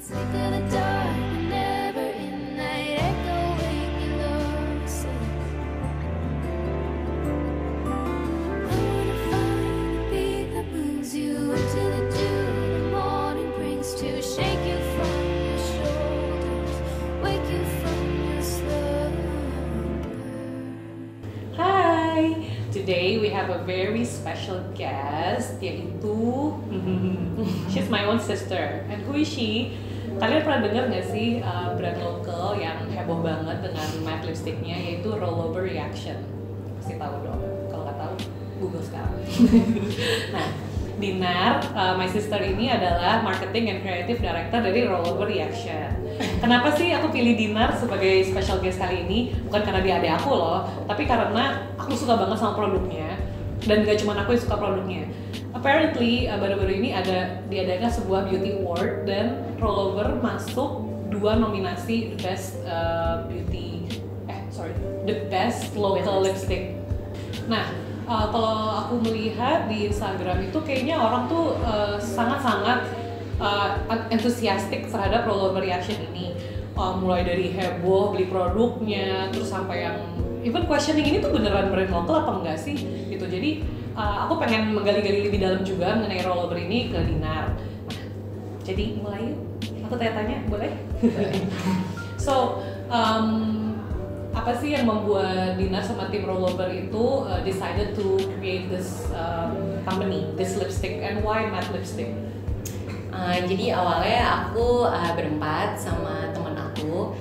Today we have a very special guest, yaitu she's my own sister. And who is she? Kalian pernah dengar nggak sih brand lokal yang heboh banget dengan matte lipsticknya, yaitu Rollover Reaction? Pasti tahu dong. Kalau nggak tahu, Google sekarang. Nah, Dinar, my sister ini adalah Marketing and Creative Director dari Rollover Reaction. Kenapa sih aku pilih Dinar sebagai special guest kali ini? Bukan karena dia adik aku loh, tapi karena aku suka banget sama produknya. Dan gak cuma aku yang suka produknya. Apparently, baru-baru ini diadakan sebuah beauty award dan Rollover masuk 2 nominasi the best local lipstick. Nah, kalau aku melihat di Instagram itu kayaknya orang tuh sangat-sangat enthusiastic terhadap Rollover Reaction ini. Mulai dari heboh beli produknya, terus sampai yang even questioning ini tuh beneran brand lokal apa enggak sih gitu. Jadi aku pengen menggali-gali lebih dalam juga mengenai Rollover ini ke Dinar. Nah, jadi mulai yuk. Aku tanya-tanya, boleh? So, apa sih yang membuat Dinar sama tim Rollover itu decided to create this company, this lipstick, and why matte lipstick? Jadi awalnya aku berempat sama teman aku.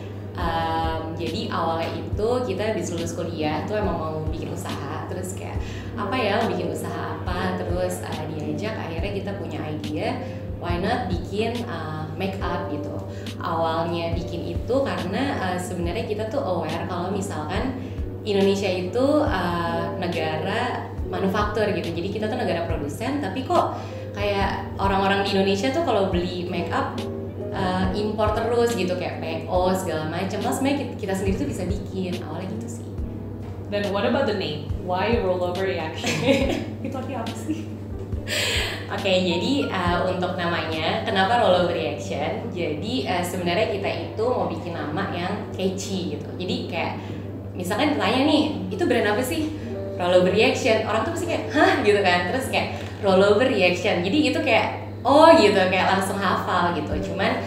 Jadi awalnya itu kita habis lulus kuliah tuh emang mau bikin usaha, terus kayak apa ya, bikin usaha apa, terus diajak, akhirnya kita punya idea why not bikin make up gitu. Awalnya bikin itu karena sebenarnya kita tuh aware kalau misalkan Indonesia itu negara manufaktur gitu, jadi kita tuh negara produsen, tapi kok kayak orang-orang di Indonesia tuh kalau beli make up impor terus gitu, kayak PO segala macam. Mas sebenarnya kita sendiri tuh bisa bikin, awalnya gitu sih. Then what about the name? Why Rollover Reaction? Itu artinya apa sih? Oke, jadi untuk namanya, kenapa Rollover Reaction? Jadi sebenarnya kita itu mau bikin nama yang catchy gitu. Jadi kayak misalkan ditanya nih, itu brand apa sih? Rollover Reaction. Orang tuh pasti kayak, hah gitu kan. Terus kayak Rollover Reaction. Jadi itu kayak, oh gitu, kayak langsung hafal gitu. Cuman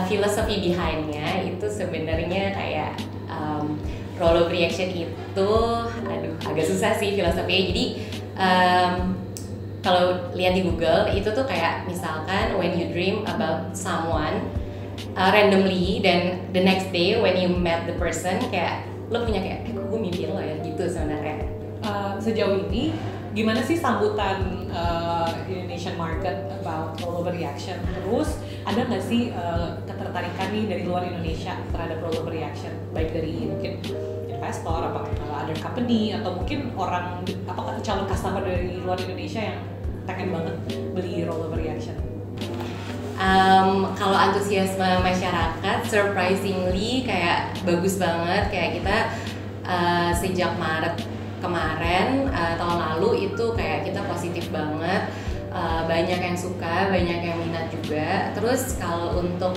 filosofi behind-nya itu sebenarnya kayak Rollover Reaction itu, agak susah sih filosofinya. Jadi kalau lihat di Google itu tuh kayak misalkan when you dream about someone randomly, dan the next day when you met the person, kayak lo punya kayak, gue mimpi lo ya gitu sebenarnya. Sejauh ini gimana sih sambutan Indonesian market about Rollover Reaction? Terus ada nggak sih ketertarikan nih dari luar Indonesia terhadap Rollover Reaction, baik dari mungkin investor, apa other company, atau mungkin orang calon customer dari luar Indonesia yang pengen banget beli Rollover Reaction? Kalau antusiasme masyarakat surprisingly kayak bagus banget. Kayak kita sejak Maret kemarin tahun lalu itu kayak kita positif banget, banyak yang suka, banyak yang minat juga. Terus kalau untuk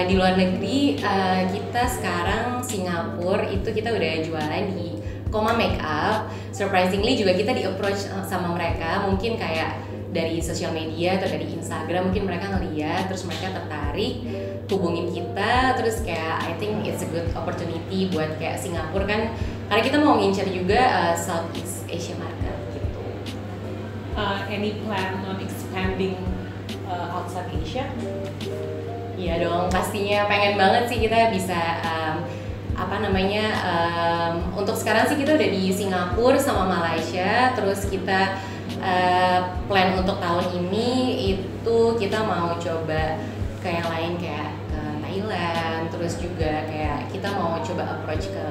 di luar negeri, kita sekarang Singapura itu kita udah jualan di Koma Makeup. Surprisingly juga kita di approach sama mereka, mungkin kayak dari sosial media atau dari Instagram, mungkin mereka ngeliat, terus mereka tertarik, hubungin kita. Terus kayak I think it's a good opportunity buat kayak Singapura kan, karena kita mau ngincer juga Southeast Asia market gitu. Any plan on expanding outside Asia? Iya dong, pastinya pengen banget sih kita bisa untuk sekarang sih kita udah di Singapura sama Malaysia. Terus kita plan untuk tahun ini itu kita mau coba ke yang lain, kayak ke Thailand. Terus juga kayak kita mau coba approach ke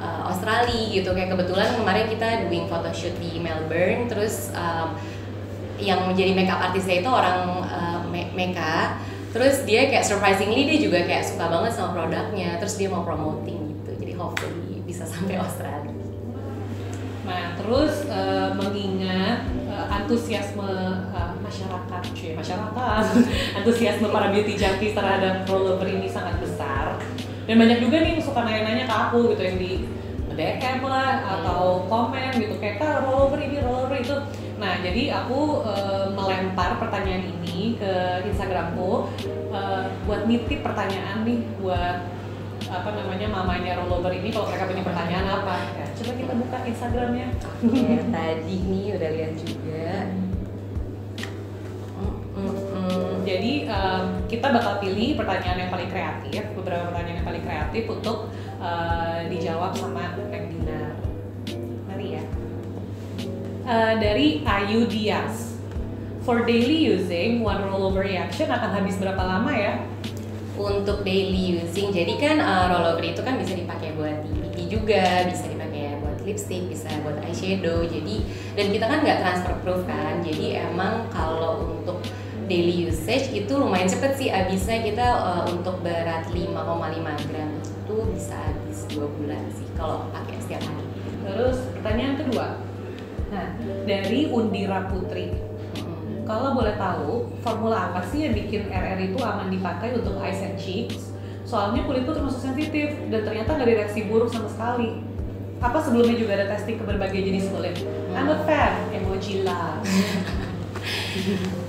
Australia gitu. Kayak kebetulan kemarin kita doing photoshoot di Melbourne. Terus yang menjadi makeup artisnya itu orang Meka. Terus dia kayak surprisingly dia juga kayak suka banget sama produknya. Terus dia mau promoting gitu. Jadi hopefully bisa sampai Australia. Nah, terus mengingat antusiasme masyarakat antusiasme para beauty junkies terhadap rollover ini sangat besar, dan banyak juga nih yang suka nanya-nanya ke aku gitu, yang di DM lah atau komen gitu kayak Kak rollover ini rollover itu. Nah jadi aku melempar pertanyaan ini ke Instagramku buat nitip pertanyaan nih buat mamanya rollover ini, kalau mereka punya pertanyaan apa ya, coba kita buka Instagramnya. Tadi nih udah lihat juga. Jadi kita bakal pilih pertanyaan yang paling kreatif, beberapa pertanyaan yang paling kreatif untuk dijawab sama Neng Dinar. Mari ya. Dari Ayu Dias. For daily using, one rollover reaction akan habis berapa lama ya? Untuk daily using, jadi kan rollover itu kan bisa dipakai buat di pipi juga, bisa dipakai buat lipstick, bisa buat eyeshadow. Jadi dan kita kan nggak transfer proof kan, jadi emang kalau untuk daily usage itu lumayan cepet sih habisnya. Kita untuk berat 5,5 gram itu bisa habis 2 bulan sih kalau pakai setiap hari. Terus pertanyaan kedua, nah dari Undira Putri. Kalau boleh tahu, formula apa sih yang bikin RR itu aman dipakai untuk eyes and cheeks? Soalnya kulitku termasuk sensitif dan ternyata nggak ada reaksi buruk sama sekali. Apa sebelumnya juga ada testing ke berbagai jenis kulit? I'm a fan, emoji love.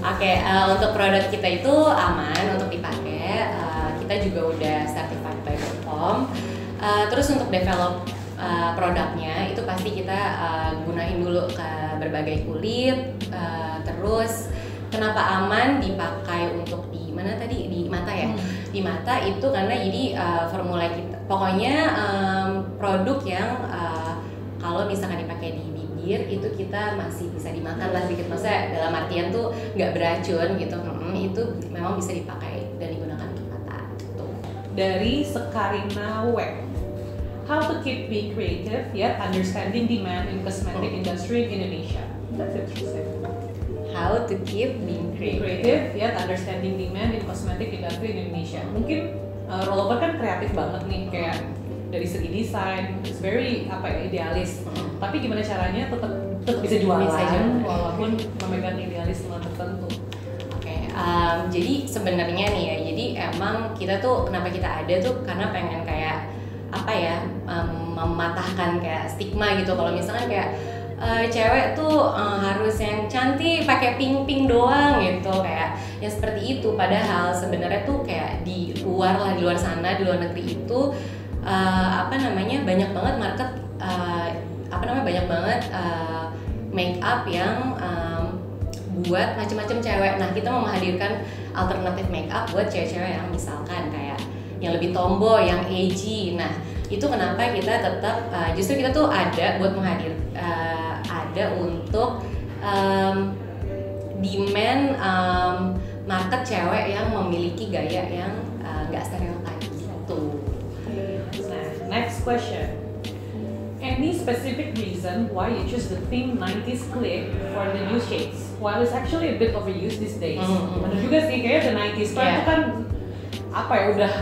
Oke, untuk produk kita itu aman untuk dipakai. Kita juga udah certified by BPOM. Terus untuk develop produknya itu pasti kita gunain dulu ke berbagai kulit. Terus kenapa aman dipakai untuk di mana tadi, di mata ya? Di mata itu karena jadi formula kita pokoknya produk yang kalau misalkan dipakai di bibir itu kita masih bisa dimakan lah sedikit, maksudnya dalam artian tuh nggak beracun gitu. Itu memang bisa dipakai dan digunakan untuk mata gitu. Dari Sekarina Web. How to keep being creative yet understanding demand in cosmetic industry in Indonesia? That's interesting. How to keep being creative yet understanding demand in cosmetic industry in Indonesia. Mungkin rollover kan kreatif banget nih, kayak dari segi desain, it's very idealis. Tapi gimana caranya tetap bisa jualan walaupun memegang idealisme tertentu. Jadi sebenarnya nih ya, jadi emang kita tuh kenapa kita ada tuh karena pengen kayak mematahkan kayak stigma gitu. Kalau misalkan kayak cewek tuh harus yang cantik pakai pink doang gitu, kayak yang seperti itu. Padahal sebenarnya tuh kayak di luar sana, di luar negeri itu banyak banget market banyak banget make up yang buat macam-macam cewek. Nah kita mau menghadirkan alternatif make up buat cewek-cewek yang misalkan kayak yang lebih tomboy, yang edgy. Nah itu kenapa kita tetap justru kita tuh ada buat ada untuk demand market cewek yang memiliki gaya yang nggak stereotip gitu. Nah, next question. Any specific reason why you choose the theme 90s clip for the new shades? While it's actually a bit overused these days. Bener juga sih, kayaknya the 90s clip itu kan udah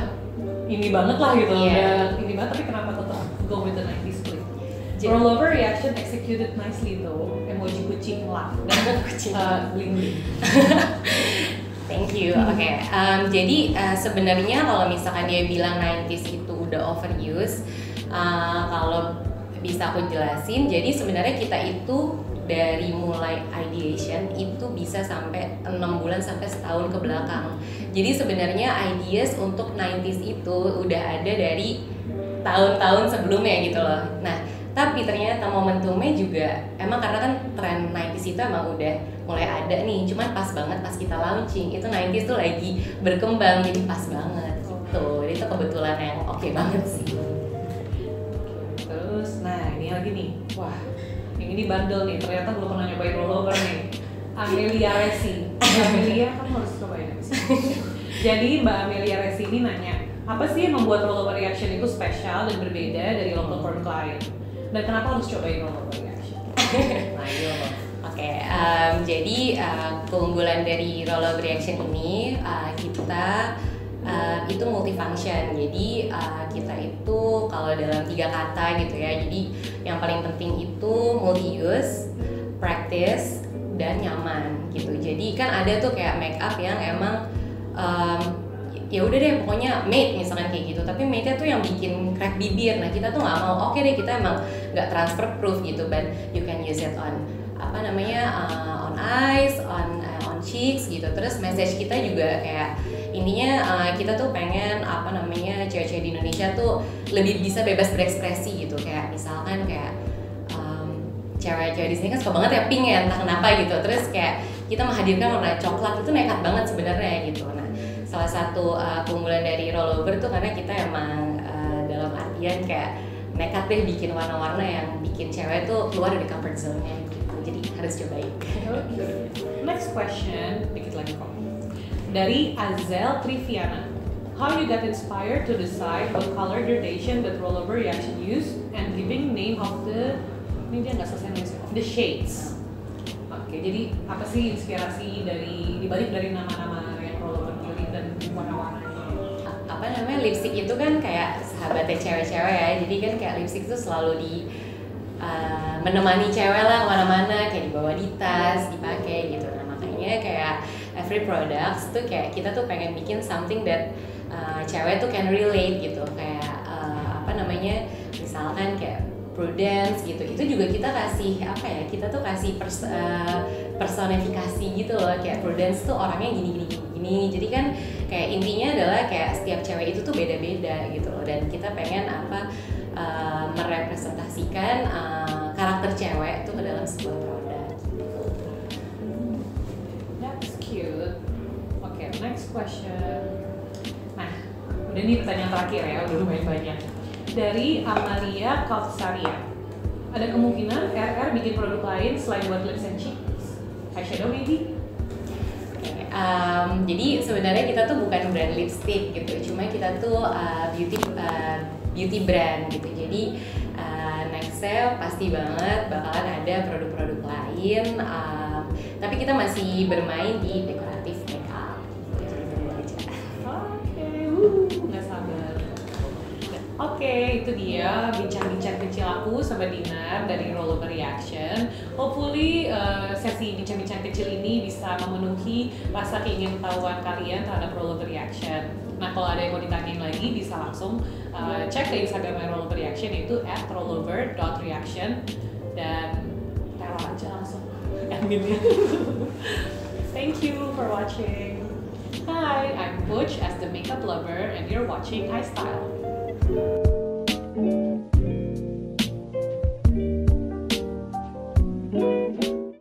ini banget lah gitu, udah ini banget, tapi kenapa tetap go with the 90s clip? Rollover reaction executed nicely though, emoji kucing lah dan bling bling. Thank you. Jadi sebenarnya kalau misalkan dia bilang 90s itu udah overuse, kalau bisa aku jelasin, jadi sebenarnya kita itu dari mulai ideation itu bisa sampai 6 bulan sampai setahun ke belakang. Jadi sebenarnya ideas untuk 90s itu udah ada dari tahun-tahun sebelumnya gitu loh. Nah, tapi ternyata momentumnya juga emang karena kan tren 90s itu emang udah mulai ada nih, cuman pas banget pas kita launching itu 90s tuh lagi berkembang, jadi pas banget gitu. Jadi itu kebetulan yang oke banget sih. Terus, nah ini lagi nih, wah yang ini bandel nih, ternyata belum pernah nyobain rollover nih. Amelia Resi, Amelia kamu harus cobain sih. Jadi Mbak Amelia Resi ini nanya, apa sih yang membuat rollover reaction itu spesial dan berbeda dari local form client? Dan kenapa harus cobain rollover reaction? Jadi keunggulan dari rollover reaction ini kita itu multifunction. Jadi kita itu kalau dalam 3 kata gitu ya. Jadi yang paling penting itu multi use, practice, dan nyaman gitu. Jadi kan ada tuh kayak make up yang emang ya udah deh pokoknya matte misalkan kayak gitu, tapi matte-nya tuh yang bikin crack bibir. Nah kita tuh nggak mau, oke deh kita emang nggak transfer proof gitu, but you can use it on on eyes, on cheeks gitu. Terus message kita juga kayak intinya kita tuh pengen cewek-cewek di Indonesia tuh lebih bisa bebas berekspresi gitu. Kayak misalkan kayak cewek-cewek di sini kan suka banget ya pink ya, entah kenapa gitu. Terus kayak kita menghadirkan warna coklat itu nekat banget sebenarnya gitu. Nah, salah satu keunggulan dari rollover tuh karena kita emang dalam artian kayak nekat deh bikin warna-warna yang bikin cewek tuh keluar dari comfort zone-nya gitu. Jadi harus cobain. Next question, dikit lagi kok. Dari Azel Triviana. How you got inspired to decide what color gradation that rollover reaction use and giving name of the shades. Oke, jadi apa sih inspirasi dibalik dari nama-nama yang rollover pilih dan warna-warnanya? Lipstick itu kan kayak sahabatnya cewek-cewek ya. Jadi kan kayak lipstick itu selalu menemani cewek lah kemana-mana, kayak dibawa di tas, dipakai gitu. Nah makanya kayak every products tuh kayak kita tuh pengen bikin something that cewek tuh can relate gitu. Kayak misalkan kayak Prudence gitu, itu juga kita kasih kita tuh kasih personifikasi gitu loh, kayak Prudence tuh orangnya gini. Jadi kan kayak intinya adalah kayak setiap cewek itu tuh beda-beda gitu loh, dan kita pengen merepresentasikan karakter cewek itu ke dalam sebuah produk gitu. That's cute. Okay, next question. Nah, udah nih pertanyaan terakhir ya, udah lumayan banyak. Dari Amalia Kalsaria. Ada kemungkinan RR bikin produk lain selain buat lips and cheeks? Eyeshadow maybe? Jadi sebenarnya kita tuh bukan brand lipstick gitu, cuma kita tuh beauty brand gitu. Jadi nextnya pasti banget bakalan ada produk-produk lain, tapi kita masih bermain di dekoratif makeup. Nggak sabar. Oke, itu dia bincang-bincang kecil aku sama Dinar dari Rollover Reaction. Hopefully sesi bincang-bincang kecil ini bisa memenuhi rasa keingintahuan kalian terhadap Rollover Reaction. Nah, kalau ada yang mau ditanyain lagi bisa langsung cek ke Instagram Rollover Reaction, yaitu @rollover.reaction, dan teror aja langsung adminnya. Thank you for watching. Hi, I'm Butch as the makeup lover and you're watching iStyle.